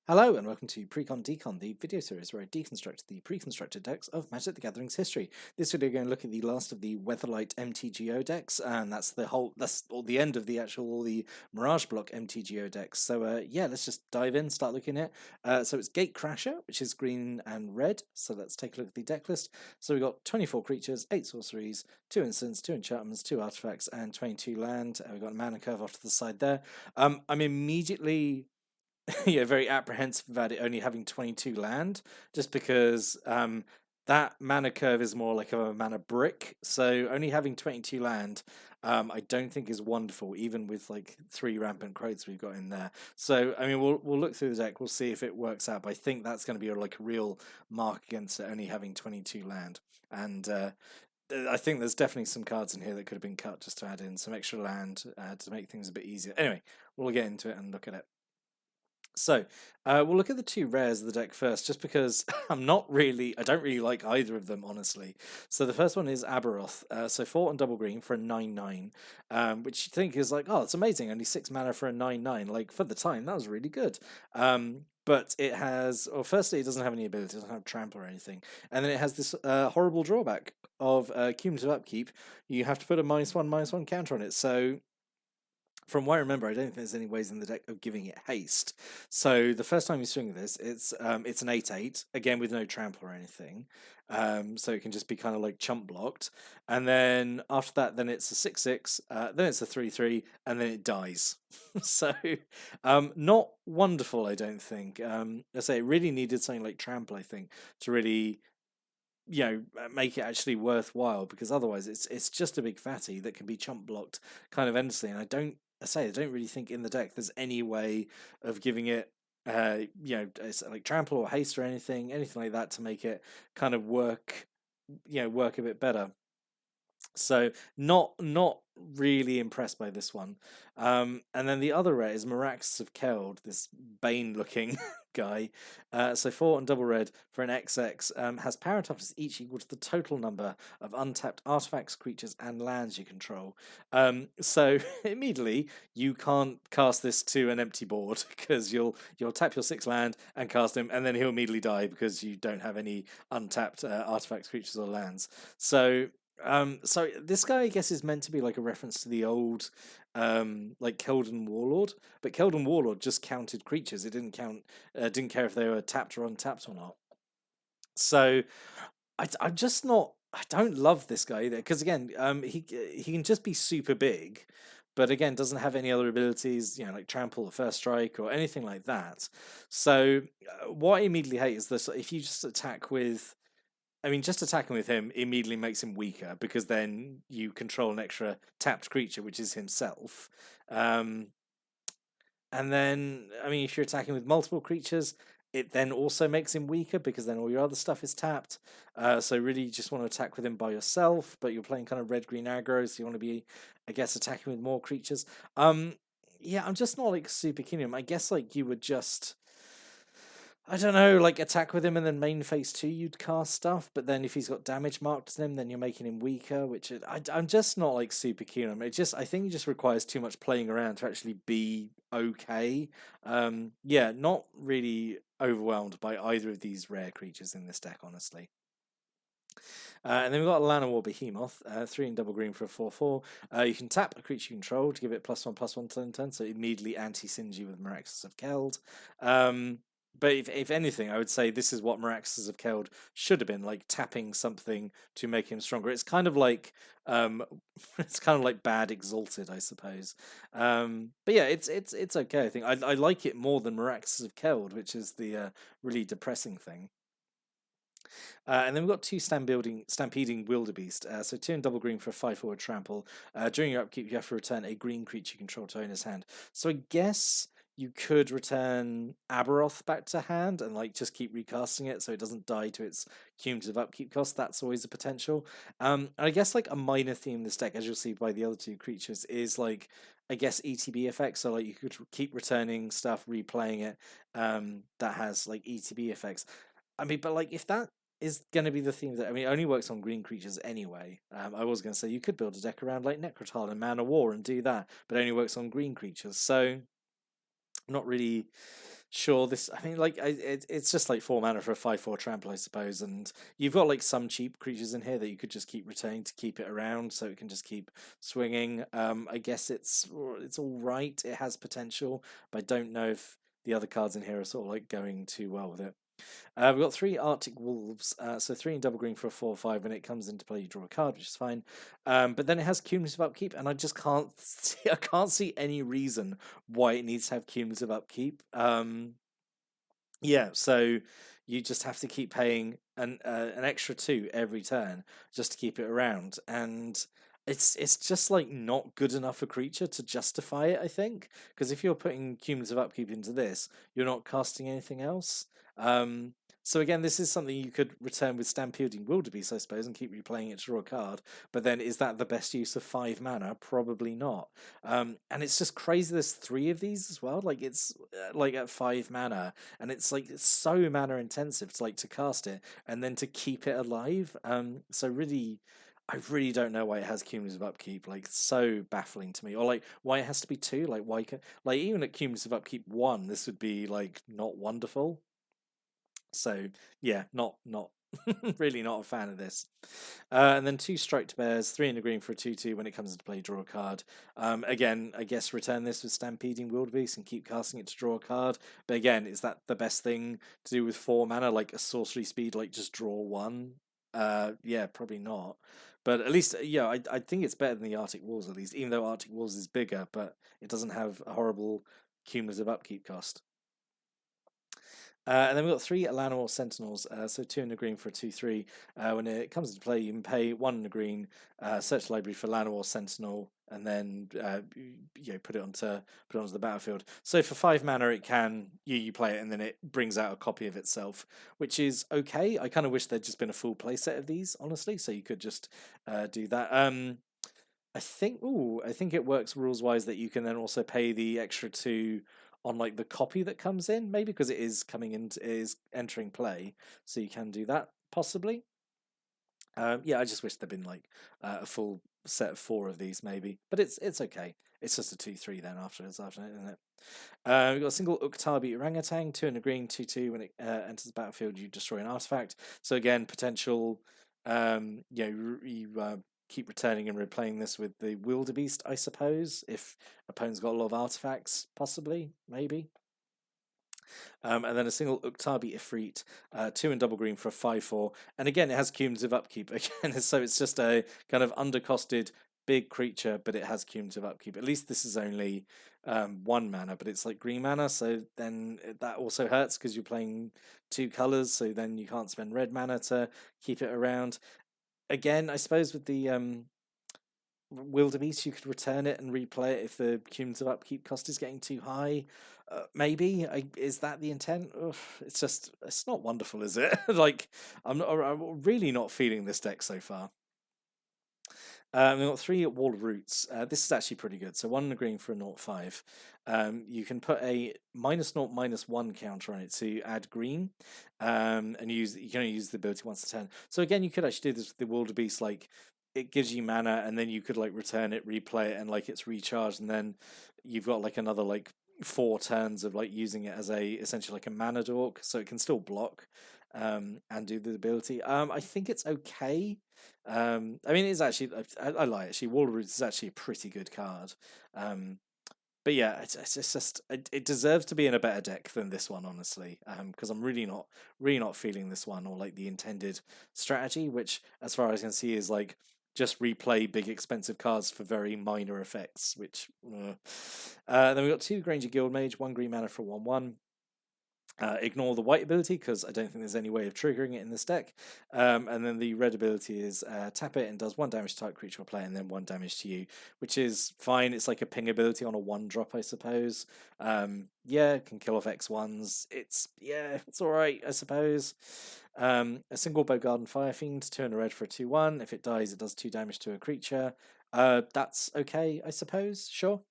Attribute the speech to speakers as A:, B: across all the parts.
A: Hello and welcome to Precon Decon, the video series where I deconstruct the pre-constructed decks of Magic the Gathering's history. This video we're going to look at the last of the Weatherlight MTGO decks, and that's the end of the Mirage block MTGO decks. So yeah, let's just dive in, start looking at it. So it's Gatecrasher, which is green and red. So let's take a look at the deck list. So we've got 24 creatures, 8 sorceries, 2 instants, 2 enchantments, 2 artifacts, and 22 land. We've got a mana curve off to the side there. I'm immediately yeah, very apprehensive about it only having 22 land, just because that mana curve is more like a mana brick. So only having 22 land, I don't think is wonderful, even with like 3 rampant crows we've got in there. So I mean, we'll look through the deck, we'll see if it works out. But I think that's going to be like a real mark against it only having 22 land, and I think there's definitely some cards in here that could have been cut just to add in some extra land to make things a bit easier. Anyway, we'll get into it and look at it. So, we'll look at the 2 rares of the deck first, just because I don't really like either of them, honestly. So the first one is Aberoth. So 4 and double green for a 9/9, which you think is like, oh, it's amazing, only 6 mana for a 9/9. Like, for the time, that was really good. But it has, well, firstly, it doesn't have any ability, it doesn't have trample or anything. And then it has this horrible drawback of cumulative upkeep. You have to put a -1/-1 counter on it. So from what I remember, I don't think there's any ways in the deck of giving it haste. So the first time you swing this, it's an 8/8, again with no trample or anything. So it can just be kind of like chump blocked. And then after that, then it's a 6/6, then it's a 3/3, and then it dies. So not wonderful, I don't think. I say it really needed something like trample, I think, to really make it actually worthwhile, because otherwise it's just a big fatty that can be chump blocked kind of endlessly. And I don't really think in the deck there's any way of giving it like trample or haste or anything like that to make it kind of work a bit better. So not really impressed by this one. And then the other rare is Mirax of Keld, this Bane looking guy. So 4 and double red for an XX, has power toughness each equal to the total number of untapped artifacts, creatures, and lands you control. So immediately you can't cast this to an empty board, because you'll tap your 6 land and cast him, and then he'll immediately die because you don't have any untapped artifacts, creatures, or lands. So this guy, I guess, is meant to be like a reference to the old like Keldon Warlord, but Keldon Warlord just counted creatures. It didn't care if they were tapped or untapped or not. So I'm just not, I don't love this guy either, because again, he can just be super big, but again doesn't have any other abilities, like trample or first strike or anything like that. So what I immediately hate is this: if you just attack with, just attacking with him immediately makes him weaker, because then you control an extra tapped creature, which is himself. And then, if you're attacking with multiple creatures, it then also makes him weaker, because then all your other stuff is tapped. So really you just want to attack with him by yourself, but you're playing kind of red-green aggro, so you want to be, I guess, attacking with more creatures. Yeah, I'm just not like super keen on him. I guess like you would just, I don't know, like attack with him and then main phase 2 you'd cast stuff, but then if he's got damage marked to him, then you're making him weaker, which I'm just not like super keen on him. I think it just requires too much playing around to actually be okay. Yeah, not really overwhelmed by either of these rare creatures in this deck, honestly. And then we've got Llanowar Behemoth, 3 and double green for a 4/4. You can tap a creature you control to give it +1/+1 turn, so immediately anti-synergy with Miraculous of Keld. But if anything, I would say this is what Miraculous of Keld should have been, like tapping something to make him stronger. It's kind of like bad Exalted, I suppose. But yeah, it's okay. I think I like it more than Miraculous of Keld, which is the really depressing thing. And then we've got 2 Stampeding Wildebeest. So 2 and double green for a 5/4 trample. During your upkeep, you have to return a green creature you control to owner's hand. So I guess you could return Aberoth back to hand and like just keep recasting it so it doesn't die to its cumulative upkeep cost. That's always a potential. And I guess like a minor theme in this deck, as you'll see by the other 2 creatures, is like, I guess, ETB effects. So like you could keep returning stuff, replaying it, that has like ETB effects. But like if that is going to be the theme that, it only works on green creatures anyway. I was going to say you could build a deck around like Necrotile and Man of War and do that, but it only works on green creatures. So not really sure, this, I mean, like, it's just like 4 mana for a 5/4 trample, I suppose, and you've got like some cheap creatures in here that you could just keep returning to keep it around, so it can just keep swinging. I guess it's all right. It has potential, but I don't know if the other cards in here are sort of like going too well with it. We've got 3 Arctic Wolves, so 3 in double green for a 4/5. When it comes into play, you draw a card, which is fine. But then it has cumulative upkeep, and I just can't see, I can't see any reason why it needs to have cumulative upkeep. Yeah, so you just have to keep paying an extra 2 every turn just to keep it around, and it's just like not good enough a creature to justify it, I think, because if you're putting cumulative upkeep into this, you're not casting anything else. Um, so again, this is something you could return with Stampeding Wildebeest, I suppose, and keep replaying it to draw a card. But then, is that the best use of 5 mana? Probably not. And it's just crazy. There's 3 of these as well. Like it's like at 5 mana, and it's like it's so mana intensive to like to cast it and then to keep it alive. So really, I really don't know why it has cumulative upkeep. Like, so baffling to me. Or like why it has to be 2. Like why can, like, even at cumulative upkeep 1, this would be like not wonderful. So yeah, not really not a fan of this. And then 2 striped bears, 3 in the green for a 2/2. When it comes into play, draw a card. Again, I guess return this with Stampeding Wildebeest and keep casting it to draw a card. But again, is that the best thing to do with 4 mana, like a sorcery speed, like just draw 1? Yeah, probably not. But at least, yeah, I think it's better than the Arctic Wolves, at least, even though Arctic Wolves is bigger, but it doesn't have a horrible cumulative upkeep cost. And then we've got 3 Llanowar Sentinels, so 2 in the green for a 2/3. When it comes into play, you can pay 1 in the green, search the library for Llanowar Sentinel, and then put it onto the battlefield. So for 5 mana, it can you play it, and then it brings out a copy of itself, which is okay. I kind of wish there'd just been a full playset of these, honestly, so you could just do that. I think it works rules wise that you can then also pay the extra 2 on like the copy that comes in, maybe because it is entering play, so you can do that possibly. Yeah, I just wish there'd been like a full set of 4 of these maybe, but it's okay. It's just a 2/3 then afterwards, isn't it? We've got a single Uktabi Orangutan, 2 in the green, 2/2. When it enters the battlefield, you destroy an artifact. So again, potential. You keep returning and replaying this with the Wildebeest, I suppose, if opponent's got a lot of artifacts, possibly, maybe. And then a single Uktabi Ifrit, 2 in double green for a 5/4. And again, it has cumulative upkeep again, so it's just a kind of undercosted big creature, but it has cumulative upkeep. At least this is only 1 mana, but it's like green mana, so then that also hurts because you're playing 2 colors, so then you can't spend red mana to keep it around. Again, I suppose with the Wildebeest, you could return it and replay it if the cumulative upkeep cost is getting too high. Maybe is that the intent? Ugh, it's not wonderful, is it? Like I'm really not feeling this deck so far. We've got 3 Wall of Roots. This is actually pretty good. So 1 in the green for a 0/5. You can put a -0/-1 counter on it to add green, and you can only use the ability once a turn. So again, you could actually do this with the Wildebeest. Like, it gives you mana, and then you could like return it, replay it, and like it's recharged, and then you've got like another like 4 turns of like using it as essentially like a mana dork, so it can still block and do the ability. I think it's okay. I mean, it's actually I lie. Actually, Wall of Roots is actually a pretty good card. But yeah, it's just it deserves to be in a better deck than this one, honestly. Because I'm really not feeling this one or like the intended strategy, which, as far as I can see, is like just replay big expensive cards for very minor effects. Which then we got 2 Granger Guildmage, 1 green mana for 1/1. Ignore the white ability because I don't think there's any way of triggering it in this deck. And then the red ability is tap it and does 1 damage to type creature or player and then 1 damage to you, which is fine. It's like a ping ability on a 1-drop, I suppose. Yeah, it can kill off X1s. It's alright, I suppose. A single Bowgarden Firefiend, 2 in a red for a 2/1. If it dies, it does 2 damage to a creature. That's okay, I suppose. Sure.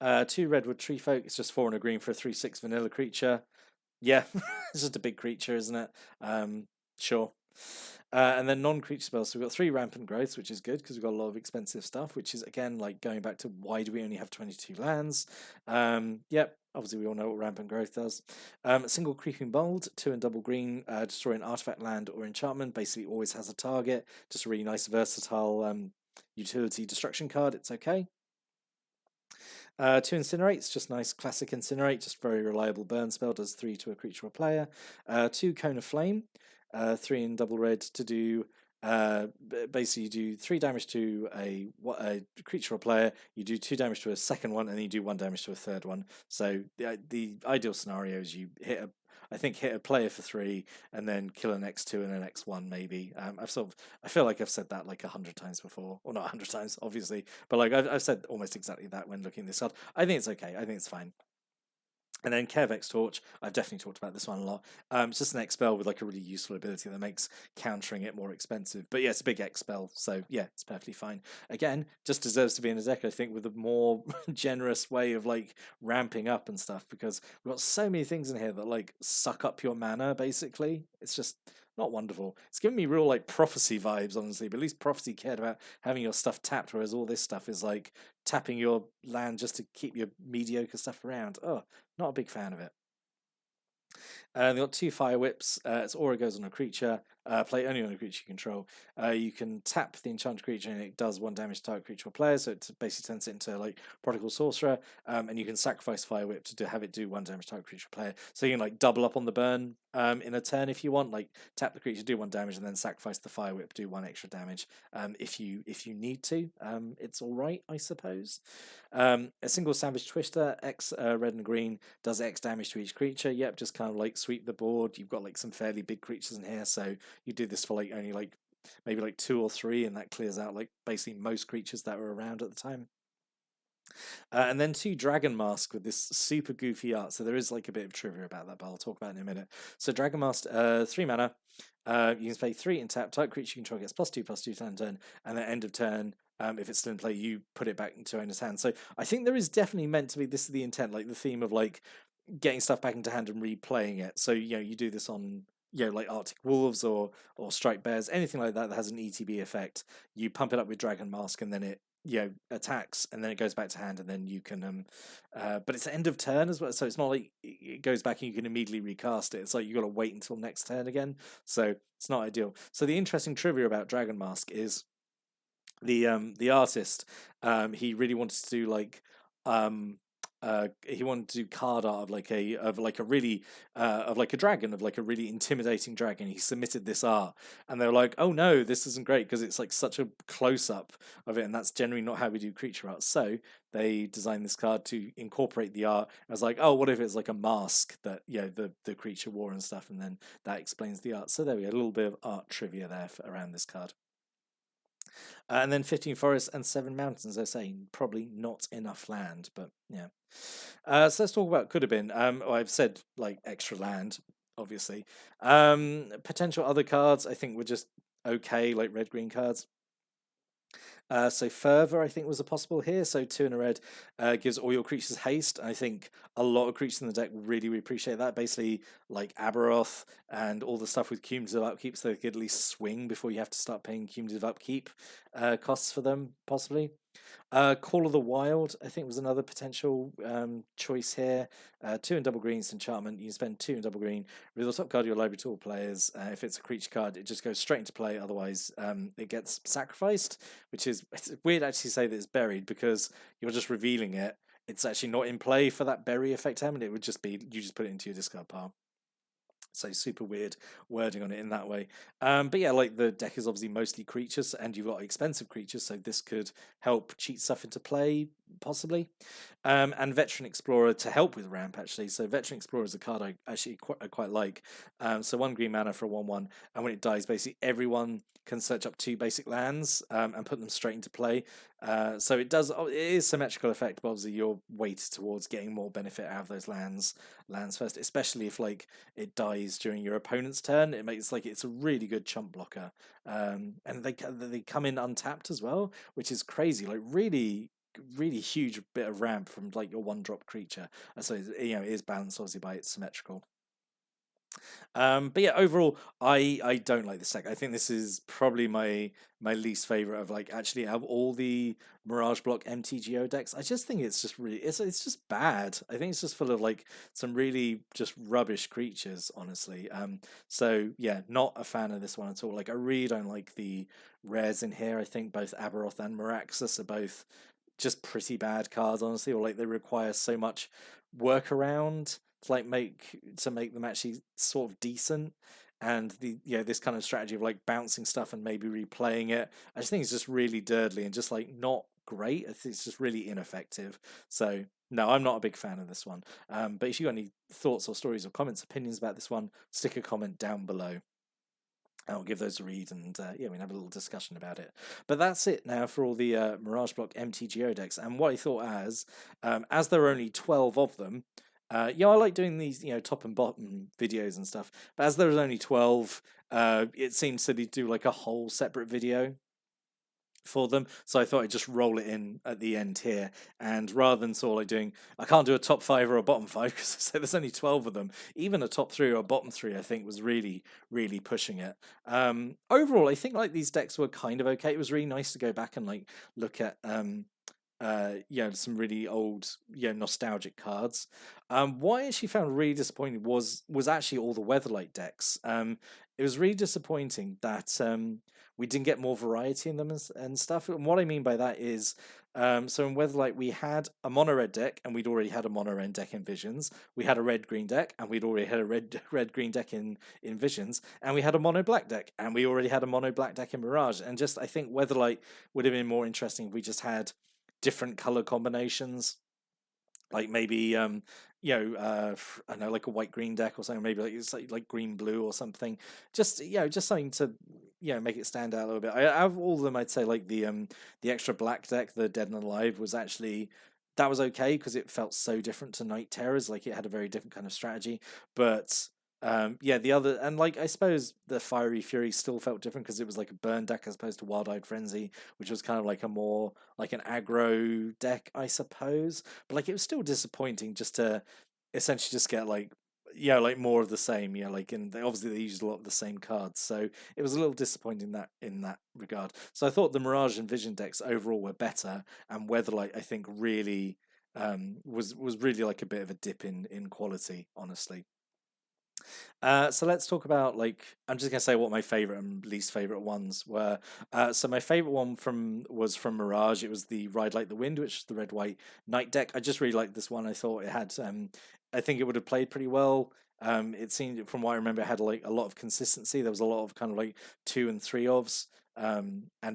A: 2 Redwood Treefolk. It's just 4 and a green for a 3/6 vanilla creature. Yeah, it's just a big creature, isn't it? Sure. And then non-creature spells. So we've got 3 Rampant Growths, which is good because we've got a lot of expensive stuff, which is, again, like going back to why do we only have 22 lands. Yep, Obviously, we all know what Rampant Growth does. Single Creeping Bold, 2 and double green, destroy an artifact, land, or enchantment. Basically, always has a target. Just a really nice, versatile utility destruction card. It's okay. 2 Incinerates, just nice classic Incinerate, just very reliable burn spell, does 3 to a creature or player. 2 Cone of Flame, 3 in double red to do. Basically, you do 3 damage to a creature or player. You do 2 damage to a second one, and then you do 1 damage to a third one. So the ideal scenario is you hit a player for 3, and then kill an X2 and an X1 maybe. I feel like I've said that like 100 times before, or not 100 times, obviously, but like I've said almost exactly that when looking at this card. I think it's okay. I think it's fine. And then Carevex Torch, I've definitely talked about this one a lot. It's just an X spell with like a really useful ability that makes countering it more expensive. But yeah, it's a big X spell, so yeah, it's perfectly fine. Again, just deserves to be in a deck, I think, with a more generous way of like ramping up and stuff, because we've got so many things in here that like suck up your mana, basically. It's just not wonderful. It's giving me real like Prophecy vibes, honestly, but at least Prophecy cared about having your stuff tapped, whereas all this stuff is like tapping your land just to keep your mediocre stuff around. Oh, not a big fan of it. They've got 2 Fire Whips. Its aura goes on a creature. Play only on a creature you control. You can tap the enchanted creature and it does 1 damage to target creature or player, so it basically turns it into like Prodigal Sorcerer. And you can sacrifice Fire Whip to have it do 1 damage to target creature or player. So you can like double up on the burn in a turn if you want. Like tap the creature, do 1 damage, and then sacrifice the Fire Whip, do 1 extra damage. If you need to, it's all right, I suppose. A single Savage Twister, X red and green, does X damage to each creature. Yep, just kind of like sweep the board. You've got like some fairly big creatures in here, so you do this for like only like maybe like 2 or 3, and that clears out like basically most creatures that were around at the time. And then 2 Dragon Mask with this super goofy art. So there is like a bit of trivia about that, but I'll talk about it in a minute. So Dragon Mask, 3 mana. You can pay 3 and tap. Type creature you control gets +2/+2 turn, and then end of turn. If it's still in play, you put it back into owner's hand. So I think there is definitely meant to be, this is the intent, like the theme of like getting stuff back into hand and replaying it. So you do this on like Arctic Wolves or Striped Bears, anything like that has an ETB effect. You pump it up with Dragon Mask, and then it attacks, and then it goes back to hand, and then you can but it's end of turn as well, so it's not like it goes back and you can immediately recast it. It's like you got to wait until next turn again, so it's not ideal. So the interesting trivia about Dragon Mask is the artist, he really wanted to do like he wanted to do card art of like a really of like a dragon, of like a really intimidating dragon. He submitted this art, and they were like, "Oh no, this isn't great because it's like such a close up of it, and that's generally not how we do creature art." So they designed this card to incorporate the art. I was like, "Oh, what if it's like a mask that the creature wore and stuff?" And then that explains the art. So there we go, a little bit of art trivia there around this card. And then 15 forests and 7 mountains. I say probably not enough land, but yeah. So let's talk about could have been. I've said like extra land, obviously. Potential other cards I think were just okay, like red green cards. So Fervor, I think, was a possible here. So 2 in a red gives all your creatures haste. I think a lot of creatures in the deck really appreciate that. Basically, like Aberoth and all the stuff with cumulative upkeep, so they could at least swing before you have to start paying cumulative upkeep costs for them, possibly. Call of the Wild, I think, was another potential choice here. 2 in double greens enchantment. You can spend 2 in double green. With the top card of your library to all players. If it's a creature card, it just goes straight into play. Otherwise, it gets sacrificed, which is it's weird actually to say that it's buried because you're just revealing it. It's actually not in play for that bury effect and it would just be you just put it into your discard pile. So super weird wording on it in that way. But yeah, like the deck is obviously mostly creatures, and you've got expensive creatures, so this could help cheat stuff into play, possibly. And Veteran Explorer to help with ramp, actually. So Veteran Explorer is a card I actually quite like. So 1 green mana for a 1/1, and when it dies, basically everyone can search up 2 basic lands and put them straight into play. So it is symmetrical effect, but obviously you're weighted towards getting more benefit out of those lands first, especially if like it dies during your opponent's turn. It makes like it's a really good chump blocker, and they come in untapped as well, which is crazy. Like really huge bit of ramp from like your 1-drop creature. So it is balanced obviously by its symmetrical. But yeah, overall, I don't like this deck. I think this is probably my least favorite of like actually out of all the Mirage Block MTGO decks. I just think it's just really it's just bad. I think it's just full of like some really just rubbish creatures, honestly. So yeah, not a fan of this one at all. Like I really don't like the rares in here. I think both Aberoth and Miraxus are both just pretty bad cards, honestly, or like they require so much workaround to like make them actually sort of decent. And the this kind of strategy of like bouncing stuff and maybe replaying it, I just think it's just really dirtly and just like not great. I think it's just really ineffective. So no, I'm not a big fan of this one. But if you got any thoughts or stories or comments, opinions about this one, stick a comment down below. I'll give those a read and yeah, we can have a little discussion about it. But that's it now for all the Mirage Block MTGO decks. And what I thought as there are only 12 of them, yeah, I like doing these, top and bottom videos and stuff. But as there's only 12, it seems silly to do like a whole separate video for them. So I thought I'd just roll it in at the end here. And rather than sort of like doing, I can't do a top five or a bottom five because I said there's only 12 of them. Even a top three or a bottom three, I think was really, really pushing it. Overall, I think like these decks were kind of okay. It was really nice to go back and like look at some really old, nostalgic cards. What I actually found really disappointing was actually all the Weatherlight decks. It was really disappointing that we didn't get more variety in them and stuff. And what I mean by that is, so in Weatherlight we had a mono red deck, and we'd already had a mono red deck in Visions. We had a red green deck, and we'd already had a red green deck in Visions, and we had a mono black deck, and we already had a mono black deck in Mirage. And just I think Weatherlight would have been more interesting if we just had different color combinations, like maybe I don't know, like a white green deck or something, maybe like it's like green blue or something, just just something to make it stand out a little bit. Out of all of them, I'd say like the extra black deck, the Dead and Alive, was actually, that was okay because it felt so different to Night Terrors. Like it had a very different kind of strategy. But yeah, the other, and like I suppose the Fiery Fury still felt different because it was like a burn deck as opposed to Wild Eyed Frenzy, which was kind of like a more like an aggro deck, I suppose. But like it was still disappointing just to essentially just get like like more of the same. Like, and obviously they used a lot of the same cards, so it was a little disappointing that in that regard. So I thought the Mirage and Vision decks overall were better, and Weatherlight I think really was really like a bit of a dip in quality, honestly. So let's talk about like, I'm just gonna say what my favorite and least favorite ones were. So my favorite one was from Mirage. It was the Ride Like the Wind, which is the red white night deck. I just really liked this one. I thought it had I think it would have played pretty well. It seemed, from what I remember, it had like a lot of consistency. There was a lot of kind of like two and three ofs. And I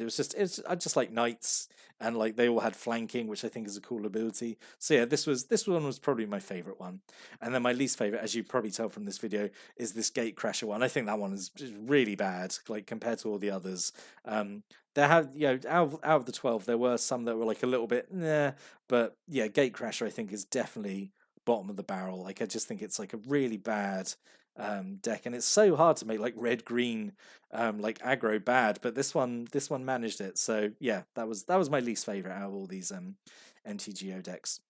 A: just like knights, and like they all had flanking, which I think is a cool ability. So yeah, this one was probably my favorite one. And then my least favorite, as you probably tell from this video, is this Gatecrasher one. I think that one is really bad, like compared to all the others. There have, out of the 12, there were some that were like a little bit nah, but yeah, Gatecrasher I think is definitely bottom of the barrel. Like I just think it's like a really bad deck, and it's so hard to make like red green like aggro bad, but this one managed it. So yeah, that was my least favorite out of all these MTGO decks.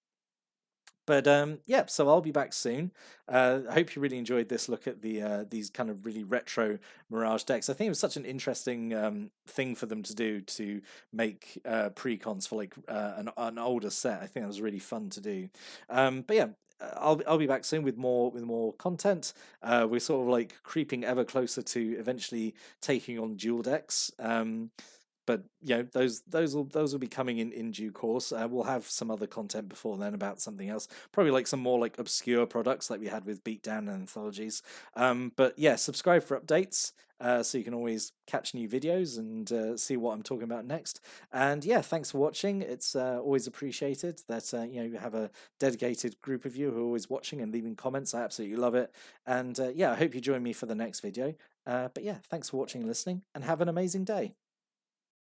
A: But yeah, so I'll be back soon. I hope you really enjoyed this look at these kind of really retro Mirage decks. I think it was such an interesting thing for them to do, to make precons for like an older set. I think that was really fun to do. But yeah. I'll be back soon with more content. We're sort of like creeping ever closer to eventually taking on dual decks. But those will be coming in due course. We'll have some other content before then about something else, probably like some more like obscure products like we had with Beatdown and anthologies. But yeah, subscribe for updates, so you can always catch new videos and see what I'm talking about next. And yeah, thanks for watching. It's always appreciated that you have a dedicated group of you who are always watching and leaving comments. I absolutely love it. And yeah, I hope you join me for the next video. But yeah, thanks for watching and listening, and have an amazing day.